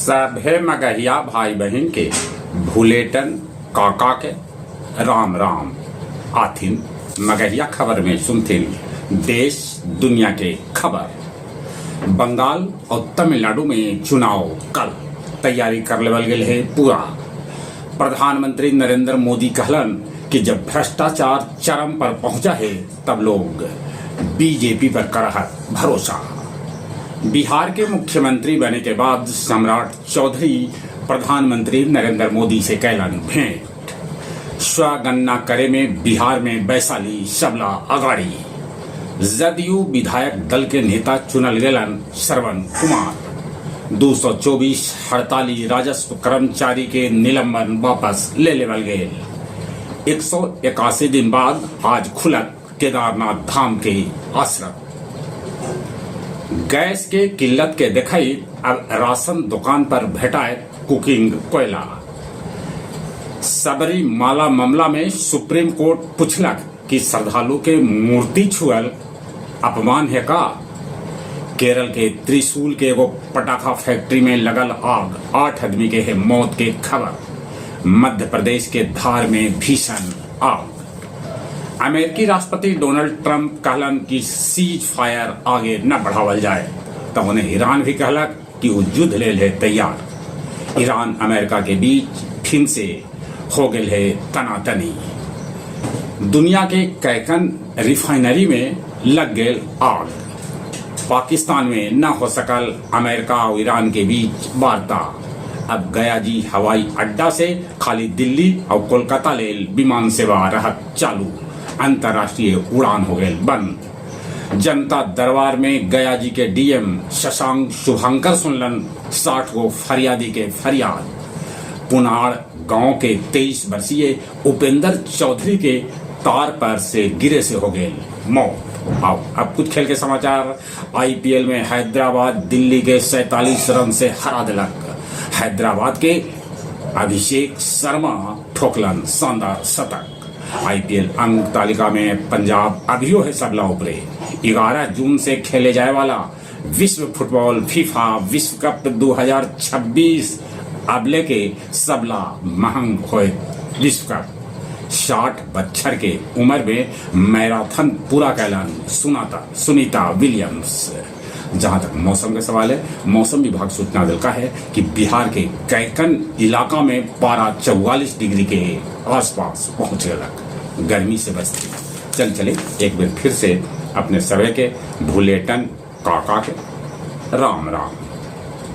सभे मगहिया भाई बहन के भूलेटन काका के राम राम आथिन मगहिया खबर में सुनथिन देश दुनिया के खबर। बंगाल और तमिलनाडु में चुनाव कल तैयारी कर लेवल गेल है पूरा। प्रधानमंत्री नरेंद्र मोदी कहलन कि जब भ्रष्टाचार चरम पर पहुंचा है तब लोग बीजेपी पर करहत भरोसा। बिहार के मुख्यमंत्री बने के बाद सम्राट चौधरी प्रधानमंत्री नरेंद्र मोदी से कैलन भेंट। स्वगणना करे में बिहार में वैशाली सबला अगाड़ी। जदयू विधायक दल के नेता चुनल गेलन श्रवण कुमार। 224 हड़ताली राजस्व कर्मचारी के निलंबन वापस ले लेवल गेल। 181 दिन बाद आज खुलत केदारनाथ धाम के आश्रम। गैस के किल्लत के देखई अब राशन दुकान पर भेटाए कुकिंग कोयला। सबरीमाला मामला में सुप्रीम कोर्ट पूछलक कि श्रद्धालु के मूर्ति छुअल अपमान है का। केरल के त्रिशूल के एगो पटाखा फैक्ट्री में लगल आग, 8 आदमी के है मौत के खबर। मध्य प्रदेश के धार में भीषण आग। अमेरिकी राष्ट्रपति डोनाल्ड ट्रंप कहलन कि सीज फायर आगे न बढ़ावल जाए, तब उन्हें ईरान भी कहलक कि वो युद्ध ले ले तैयार। ईरान अमेरिका के बीच फिर से हो गए है तनातनी। दुनिया के कैकन रिफाइनरी में लग गए आग। पाकिस्तान में न हो सकल अमेरिका और ईरान के बीच वार्ता। अब गया जी हवाई अड्डा से खाली दिल्ली और कोलकाता ले विमान सेवा रहत चालू। अंतर्राष्ट्रीय उड़ान हो गए बंद। जनता दरबार में गया जी के डीएम शशांक शुभंकर सुनलन 60 गो फरियादी के फरियाद। पुनाड़ गांव के 23 वर्षीय उपेंद्र चौधरी के तार पर से गिरे से हो गए मौत। अब कुछ खेल के समाचार। आईपीएल में हैदराबाद दिल्ली के 47 रन से हरा दिलक। हैदराबाद के अभिषेक शर्मा ठोकलन शानदार शतक। आईपीएल अंक तालिका में पंजाब अभियो है सबला ऊपरे। 11 जून से खेले जाए वाला विश्व फुटबॉल फीफा विश्व कप 2026 अबले के सबला महंग होए विश्व कप। 60 बच्चर के उम्र में मैराथन पूरा कैलन सुनीता विलियम्स। जहां तक मौसम का सवाल है, मौसम विभाग सूचना दिलका है कि बिहार के कैकन इलाका में पारा 44 डिग्री के आसपास पहुंच गया। गर्मी से बचती। चले एक बार फिर से अपने सभी के भूलेटन काका के राम राम।